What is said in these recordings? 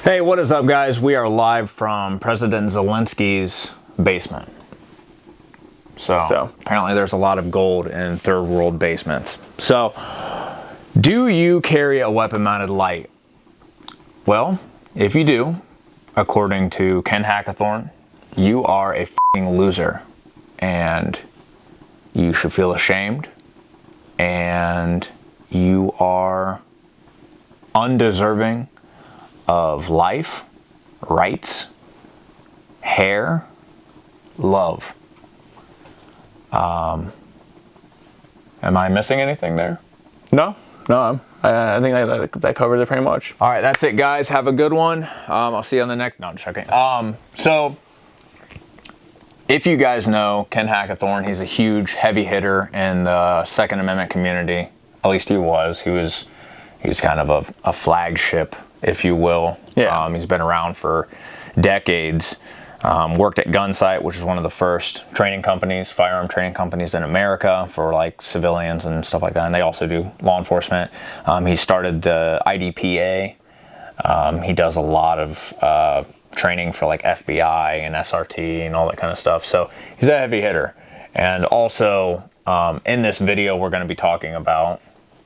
Hey, what is up, guys? We are live from President Zelensky's basement. So apparently there's a lot of gold in third world basements. So, do you carry a weapon-mounted light? Well, if you do, according to Ken Hackathorn, you are a f***ing loser. And you should feel ashamed. And you are undeserving of life, rights, hair, love. Am I missing anything there? No, I think that covers it pretty much. All right, that's it, guys. Have a good one. I'll see you on the next. No, I'm just joking. So, if you guys know Ken Hackathorn, he's a huge heavy hitter in the Second Amendment community. At least he was. He's kind of a flagship, if you will. Yeah. He's been around for decades. Worked at Gunsight, which is one of the first training companies, firearm training companies in America for like civilians and stuff like that. And they also do law enforcement. He started the IDPA. He does a lot of training for like FBI and SRT and all that kind of stuff. So he's a heavy hitter. And also in this video, we're going to be talking about,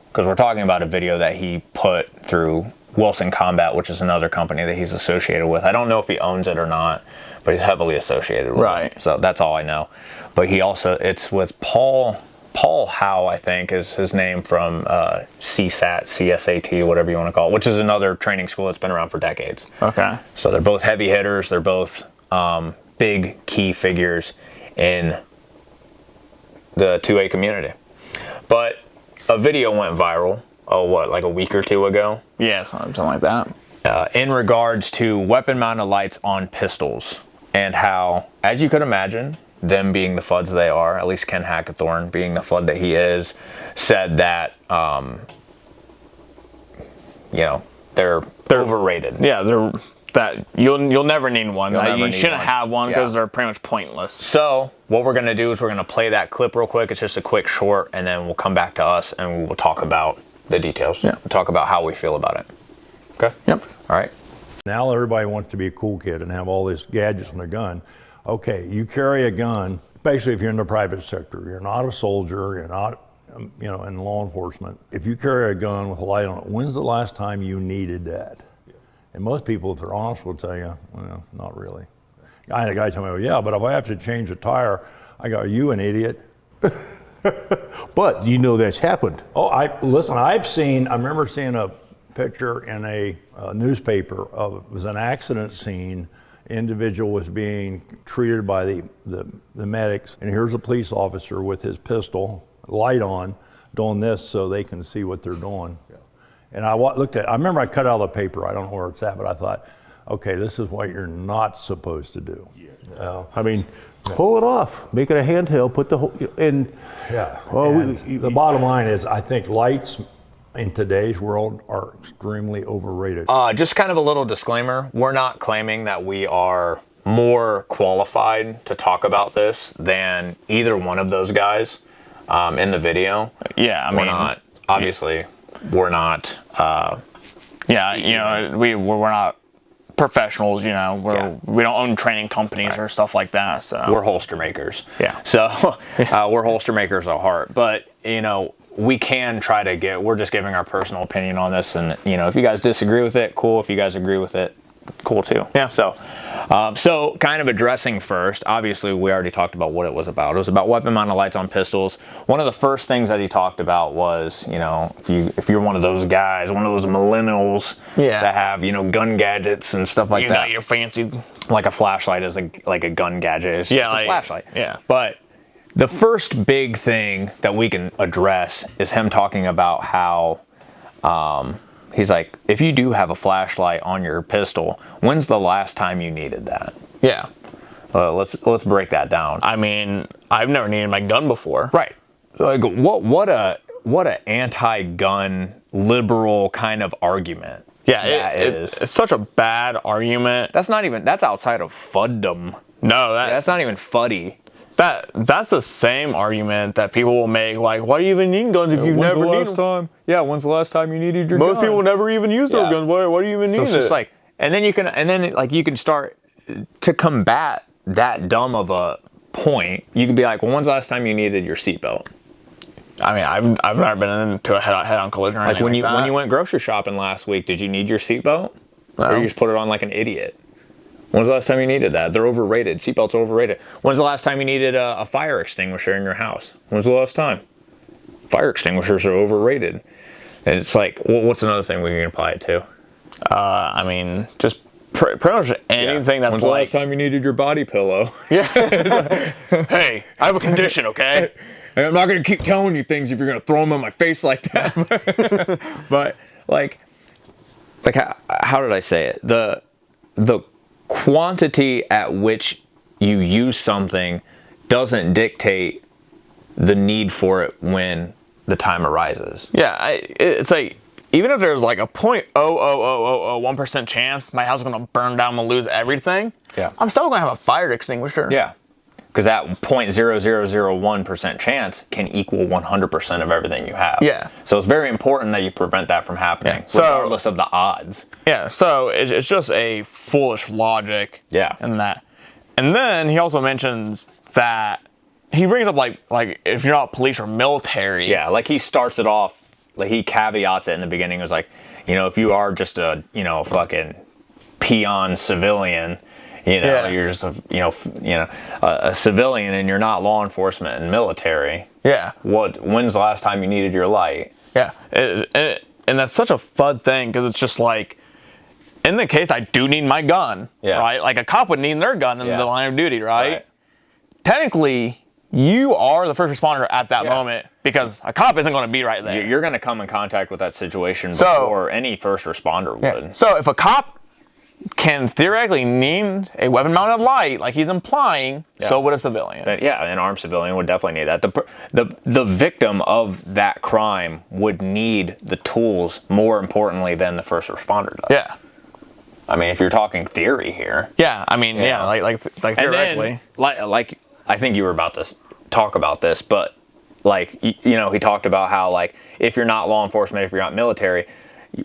because we're talking about a video that he put through Wilson Combat, which is another company that he's associated with. I don't know if he owns it or not, but he's heavily associated with it. So that's all I know. But he also, it's with Paul Howe, I think is his name, from CSAT, CSAT, whatever you want to call it, which is another training school that's been around for decades. Okay. So they're both heavy hitters. They're both big key figures in the 2A community. But a video went viral, like a week or two ago? Yeah, something like that. In regards to weapon-mounted lights on pistols, and how, as you could imagine, them being the FUDs they are, at least Ken Hackathorn being the FUD that he is, said that they're overrated. Yeah, that you'll never need one. You shouldn't have one because they're pretty much pointless. So what we're gonna do is we're gonna play that clip real quick. It's just a quick short, and then we'll come back to us and we'll talk about the details. Yeah. We'll talk about how we feel about it. Okay. Yep. All right. Now everybody wants to be a cool kid and have all these gadgets in their gun. Okay, you carry a gun, especially if you're in the private sector. You're not a soldier, you're not, in law enforcement. If you carry a gun with a light on it, when's the last time you needed that? Yeah. And most people, if they're honest, will tell you, well, not really. I had a guy tell me, well, yeah, but if I have to change a tire, I go, are you an idiot? But you know that's happened. Oh, I remember seeing a picture in a newspaper it was an accident scene. Individual was being treated by the medics, and here's a police officer with his pistol, light on, doing this so they can see what they're doing. Yeah. And I remember I cut out the paper, I don't know where it's at, but I thought, okay, this is what you're not supposed to do. Yeah. Pull it off, make it a handheld, put the whole in. Yeah. Well, the bottom line is, I think lights in today's world are extremely overrated. Just kind of a little disclaimer. We're not claiming that we are more qualified to talk about this than either one of those guys in the video. Yeah, we're not. Obviously, we're not. We're not professionals. We don't own training companies or stuff like that. So we're holster makers. Yeah. So we're holster makers at heart, but we can try to we're just giving our personal opinion on this, and if you guys disagree with it, cool. If you guys agree with it, cool too. Yeah. So kind of addressing first, obviously we already talked about what it was about. It was about weapon-mounted lights on pistols. One of the first things that he talked about was, if you're one of those guys, one of those millennials that have, gun gadgets and stuff like that. You're fancy. Like a flashlight is like a gun gadget. It's just a flashlight. Yeah. But the first big thing that we can address is him talking about how he's like, if you do have a flashlight on your pistol, when's the last time you needed that? Yeah. Let's break that down. I've never needed my gun before. Right. Like what a anti-gun liberal kind of argument. Yeah, it's such a bad argument. That's outside of fuddom. No, that's not even fuddy. That's the same argument that people will make, like, why do you even need guns if you've never needed them? Yeah, when's the last time you needed your gun? Most people never even use their guns. Why do you even need it? So it's just like, and then you can start to combat that dumb of a point. You can be like, well, when's the last time you needed your seatbelt? I mean, I've never been into a head-on collision or anything When like you went grocery shopping last week, did you need your seatbelt? No. Or you just put it on like an idiot? When's the last time you needed that? They're overrated. Seatbelts are overrated. When's the last time you needed a fire extinguisher in your house? When's the last time? Fire extinguishers are overrated. And it's like, well, what's another thing we can apply it to? I mean, just pretty much anything that's When's like... the last time you needed your body pillow? Yeah. Hey, I have a condition, okay? And I'm not going to keep telling you things if you're going to throw them in my face like that. But, like how did I say it? The quantity at which you use something doesn't dictate the need for it when the time arises. Yeah, it's like, even if there's like a 0.00001% chance my house is going to burn down and lose everything, Yeah. I'm still going to have a fire extinguisher. Yeah. Because that 0.0001% chance can equal 100% of everything you have. Yeah. So it's very important that you prevent that from happening, regardless of the odds. Yeah, so it's just a foolish logic. Yeah. In that. And then he also mentions that he brings up like if you're not police or military. Yeah, like he starts it off, like he caveats it in the beginning. It was like, if you are just a fucking peon civilian, you're just a civilian and you're not law enforcement and military. Yeah. When's the last time you needed your light? Yeah, and that's such a fun thing because it's just like, in the case I do need my gun, right? Like a cop would need their gun in the line of duty, right? Technically, you are the first responder at that moment because a cop isn't going to be right there. You're going to come in contact with that situation before any first responder would. Yeah. So if a cop can theoretically need a weapon-mounted light, like he's implying, so would a civilian. An armed civilian would definitely need that. The victim of that crime would need the tools more importantly than the first responder does. Yeah. I mean, if you're talking theory here. Yeah, I mean, like theoretically. And then, like I think you were about to talk about this, but like, he talked about how, like, if you're not law enforcement, if you're not military,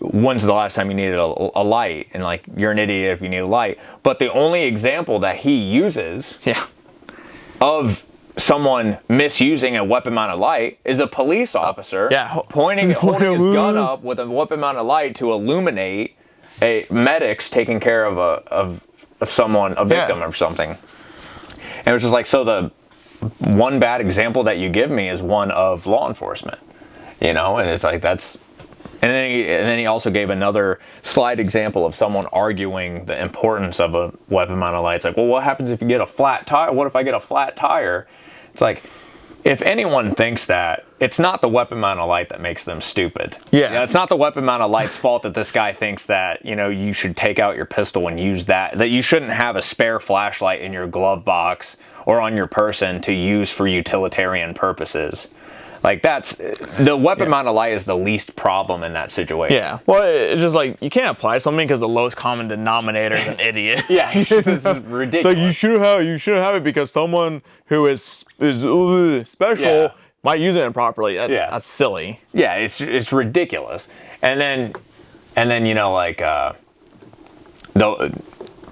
when's the last time you needed a light? And like, you're an idiot if you need a light. But the only example that he uses of someone misusing a weapon-mounted light is a police officer holding his gun up with a weapon-mounted light to illuminate a medics taking care of a victim or something. And it was just like, so the one bad example that you give me is one of law enforcement, and it's like, that's. And then he also gave another slight example of someone arguing the importance of a weapon-mounted light. It's like, well, what happens if you get a flat tire? What if I get a flat tire? It's like, if anyone thinks that, it's not the weapon-mounted light that makes them stupid. Yeah. It's not the weapon-mounted light's fault that this guy thinks that, you should take out your pistol and use that you shouldn't have a spare flashlight in your glove box or on your person to use for utilitarian purposes. Like, that's the weapon-mounted light is the least problem in that situation. Yeah. Well, it's just like, you can't apply something because the lowest common denominator is an idiot. Yeah, this is ridiculous. It's like, you shouldn't have it because someone who is special might use it improperly. That's silly. Yeah, it's ridiculous. And then like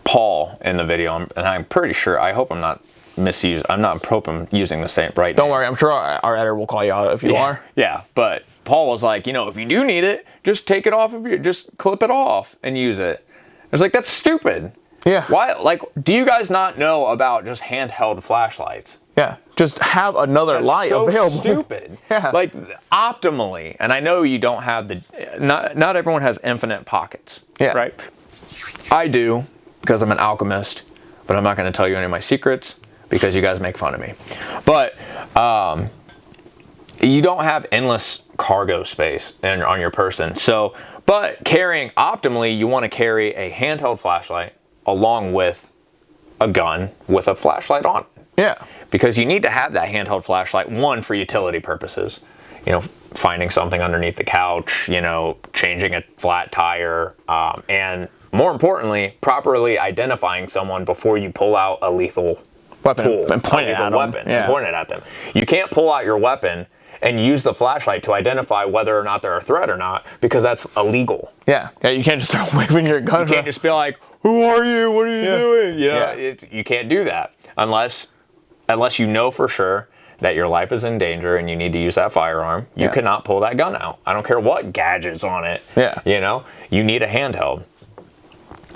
Paul in the video, and I'm pretty sure, I hope I'm not hope I'm using the same right. Don't worry, I'm sure our editor will call you out if you are. Yeah, but Paul was like, if you do need it, just take it off just clip it off and use it. I was like, that's stupid. Yeah. Why? Like, do you guys not know about just handheld flashlights? Yeah. Just have another light available. Stupid. Yeah. Like, optimally, and I know you don't have not everyone has infinite pockets. Yeah. Right. I do, because I'm an alchemist, but I'm not going to tell you any of my secrets, because you guys make fun of me. But you don't have endless cargo space on your person. So, but carrying optimally, you want to carry a handheld flashlight along with a gun with a flashlight on it. Yeah. Because you need to have that handheld flashlight, one, for utility purposes. Finding something underneath the couch, changing a flat tire, and more importantly, properly identifying someone before you pull out a lethal weapon tool, and point it at them. And point it at them. You can't pull out your weapon and use the flashlight to identify whether or not they're a threat or not, because that's illegal. Yeah, you can't just start waving your gun. You can't just be like, "Who are you? What are you doing?" You know, Yeah. you can't do that unless you know for sure that your life is in danger and you need to use that firearm. You cannot pull that gun out. I don't care what gadget's on it. Yeah. You know, you need a handheld.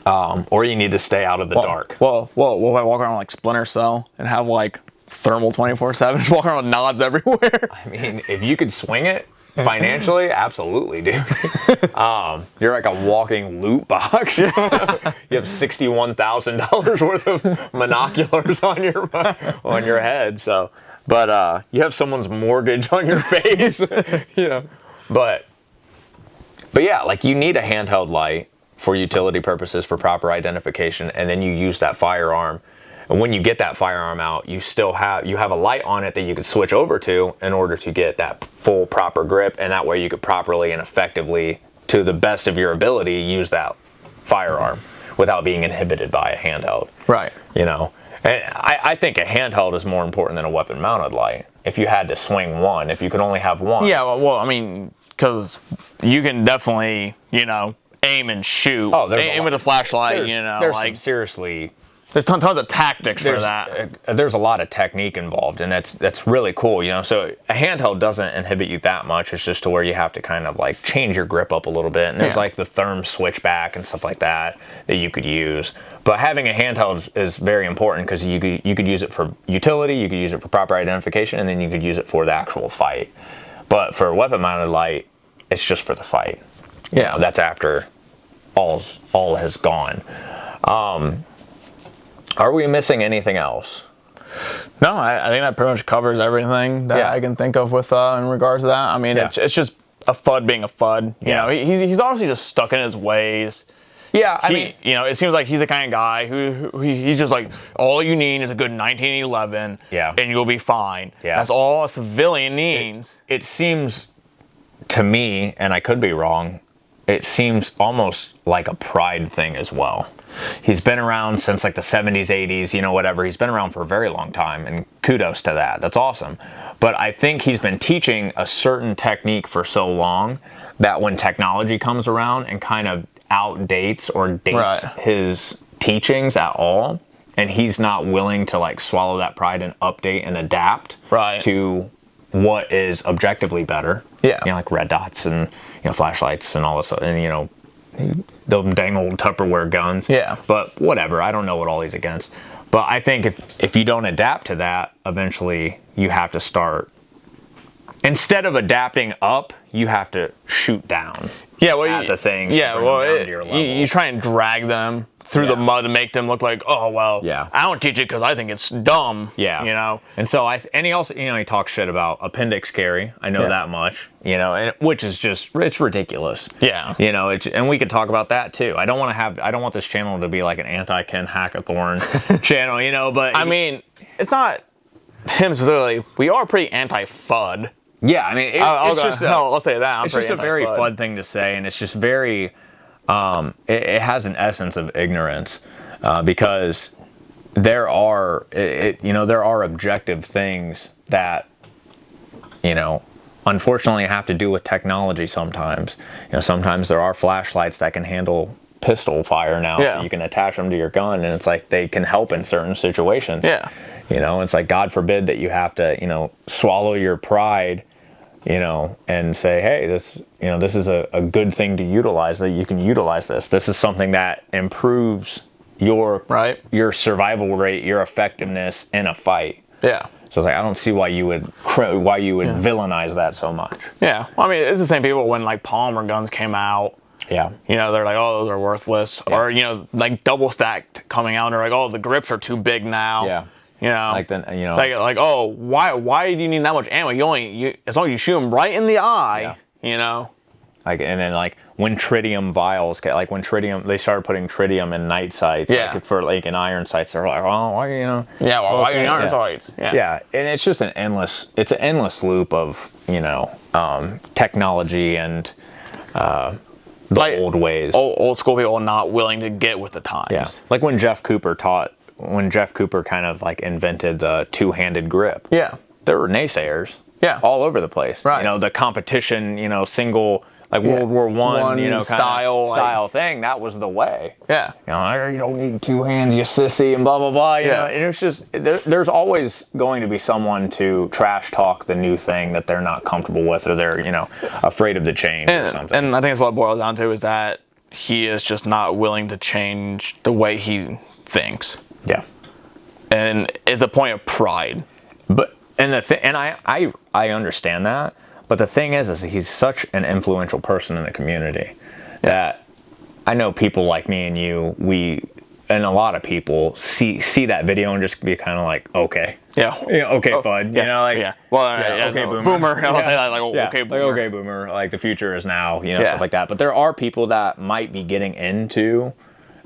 Or you need to stay out of the dark. Well, will I walk around like Splinter Cell and have like thermal 24/7, just walk around with nods everywhere? I mean, if you could swing it financially, absolutely, dude. You're like a walking loot box. You have $61,000 worth of monoculars on your head. So, but you have someone's mortgage on your face. You know, but yeah, like you need a handheld light for utility purposes, for proper identification, and then you use that firearm. And when you get that firearm out, you have a light on it that you could switch over to in order to get that full proper grip, and that way you could properly and effectively, to the best of your ability, use that firearm without being inhibited by a handheld. Right. You know, and I think a handheld is more important than a weapon-mounted light. If you had to swing one, if you could only have one. Yeah, well, I mean, because you can definitely, you know, aim and shoot. Oh, aim with a flashlight, you know. There's like, seriously... There's tons of tactics for that. There's a lot of technique involved, and that's really cool, you know. So a handheld doesn't inhibit you that much. It's just to where you have to kind of like change your grip up a little bit, and there's like the therm switchback and stuff like that you could use. But having a handheld is very important because you could use it for utility, you could use it for proper identification, and then you could use it for the actual fight. But for a weapon-mounted light, it's just for the fight. You know, that's after all has gone. Are we missing anything else? No, I think that pretty much covers everything that I can think of with in regards to that. I mean, it's just a FUD being a FUD. You know, he's obviously just stuck in his ways. Yeah, I mean, you know, it seems like he's the kind of guy who he's just like, all you need is a good 1911, and you'll be fine. Yeah, that's all a civilian needs. It seems to me, and I could be wrong, it seems almost like a pride thing as well. He's been around since like the 70s, 80s, you know, whatever. He's been around for a very long time, and kudos to that. That's awesome. But I think he's been teaching a certain technique for so long that when technology comes around and kind of outdates or dates his teachings at all, and he's not willing to like swallow that pride and update and adapt to what is objectively better. Yeah. You know, like red dots and, you know, flashlights and all this, and, you know, those dang old Tupperware guns. Yeah. But whatever, I don't know what all he's against. But I think if you don't adapt to that, eventually you have to start, instead of adapting up, you have to shoot down. Yeah, well, the things. Yeah, well, you try and drag them through the mud and make them look like, oh well, I don't teach it because I think it's dumb. Yeah, you know. And so and he also, you know, he talks shit about appendix carry. I know that much, you know, and which is just, it's ridiculous. Yeah, you know, and we could talk about that too. I don't want this channel to be like an anti Ken Hackathorn channel, you know. But I mean, it's not him specifically. We are pretty anti FUD. Yeah, I mean, I'll say that. It's just a very FUD thing to say, and it's just very, it has an essence of ignorance, because there are objective things that, you know, unfortunately have to do with technology sometimes. You know, sometimes there are flashlights that can handle pistol fire now, so you can attach them to your gun, and it's like they can help in certain situations. Yeah. You know, it's like, God forbid that you have to, you know, swallow your pride, you know, and say, hey, this is a good thing to utilize, that you can utilize this. This is something that improves your survival rate, your effectiveness in a fight. Yeah. So it's like, I don't see why you would villainize that so much. Yeah. Well, I mean, it's the same people when like Palmer guns came out. Yeah. You know, they're like, oh, those are worthless. Yeah. Or, you know, like double stacked coming out, and they're like, oh, the grips are too big now. Yeah. You know, like then, you know, it's like oh, why do you need that much ammo? As long as you shoot them right in the eye, you know. Like, and then like when tritium vials, like when they started putting tritium in night sights, like for like in iron sights, they're like, oh, why, you know, why in iron sights? Yeah, and it's just an endless loop of, you know, technology and the old ways, old school people not willing to get with the times. Yeah, like when Jeff Cooper kind of like invented the two-handed grip. Yeah. There were naysayers. Yeah. all over the place. Right. You know, the competition, you know, single, like World War One, you know, style thing. That was the way. Yeah. You know, you don't need two hands, you sissy, and blah blah blah. You know, and it's just there's always going to be someone to trash talk the new thing that they're not comfortable with, or they're, you know, afraid of the change or something. And I think that's what it boils down to, is that he is just not willing to change the way he thinks. Yeah. And it's a point of pride. But I understand that. But the thing is he's such an influential person in the community that I know people like me and you, and a lot of people see that video and just be kind of like, okay. Yeah. Okay, bud. Yeah. You know, like, yeah. Well, okay, boomer. Boomer. I'll say that, like, okay, boomer. Like, okay, boomer. Like, the future is now, you know, stuff like that. But there are people that might be getting into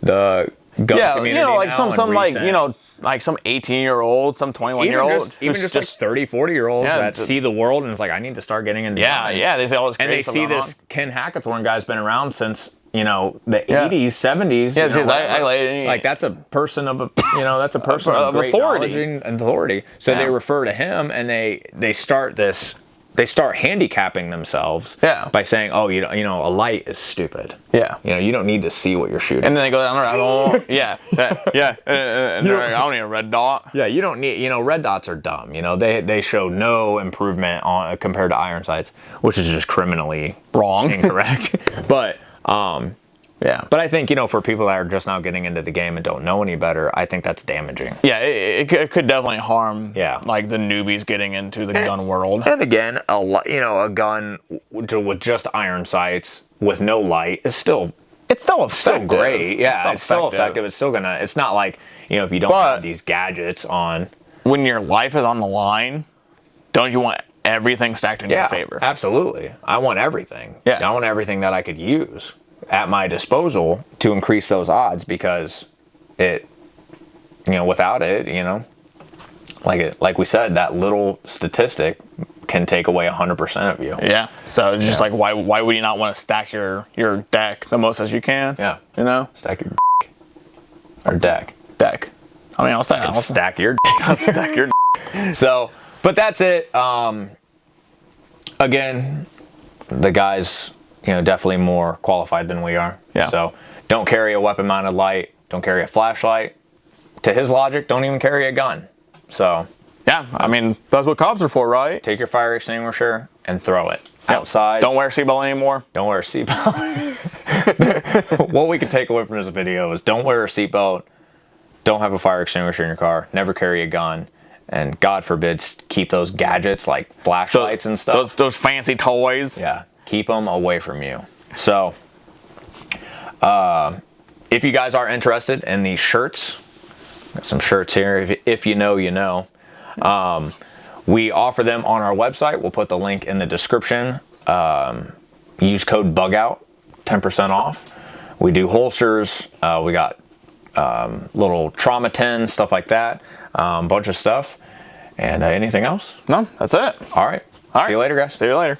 the gun community. You know, like now some like, you know, like some 18-year-old, some 21-year-old. Even just like 30, 40-year-olds that see the world and it's like, I need to start getting into guns. Yeah, they say all this crazy and they stuff see this Ken Hackathorn guy's been around since, you know, the 80s, 70s. Yeah, you know, like that's a person of that's a person of great authority. And authority. So they refer to him and they start handicapping themselves by saying, oh, you know, a light is stupid. Yeah. You know, you don't need to see what you're shooting. And then they go down the rabbit hole. And they're like, I don't need a red dot. Yeah, you don't need, you know, red dots are dumb. You know, they show no improvement compared to iron sights, which is just criminally wrong, incorrect. But but I think, you know, for people that are just now getting into the game and don't know any better, I think that's damaging. Yeah, it could definitely harm like the newbies getting into the gun world. And again, a gun with just iron sights with no light is still great. Yeah, it's still effective. It's still gonna. It's not like, you know, if you don't have these gadgets on. When your life is on the line, don't you want everything stacked in your favor? Absolutely. I want everything. Yeah. I want everything that I could use at my disposal to increase those odds, because without it, you know, like we said, that little statistic can take away 100% of you. Yeah. So it's just like, why would you not want to stack your deck the most as you can? Yeah. You know? Stack your or deck. Deck. I mean, I'll stack your I'll stack your So, but that's it. Again, the guys, you know, definitely more qualified than we are. Yeah. So don't carry a weapon-mounted light. Don't carry a flashlight. To his logic, don't even carry a gun. So yeah, I mean, that's what cops are for, right? Take your fire extinguisher and throw it outside. Don't wear a seatbelt anymore. Don't wear a seatbelt. What we can take away from this video is don't wear a seatbelt. Don't have a fire extinguisher in your car. Never carry a gun. And God forbid, keep those gadgets like flashlights and stuff. Those fancy toys. Yeah. Keep them away from you. So, if you guys are interested in these shirts, got some shirts here. If you know, you know. We offer them on our website. We'll put the link in the description. Use code BUGOUT, 10% off. We do holsters. We got little trauma tins, stuff like that. Bunch of stuff. And anything else? No, that's it. All right. See you later, guys. See you later.